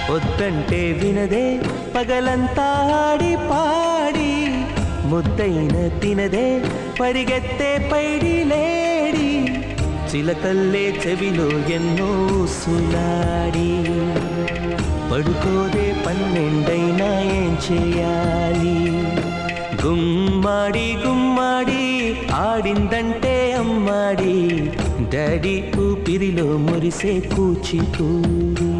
వద్దంటే వినదే పగలంతా ఆడి పాడి ముద్దైన తినదే పరిగెత్తే పైడి లేడి చిలకల్లే చెవిలో ఎన్నో సులాడి పడుకోదే పన్నెండైనా ఏం చేయాలి గుమ్మాడి గుమ్మాడి ఆడిందంటే అమ్మాడి డాడీ ఊపిరిలో మురిసే కూచిపూడి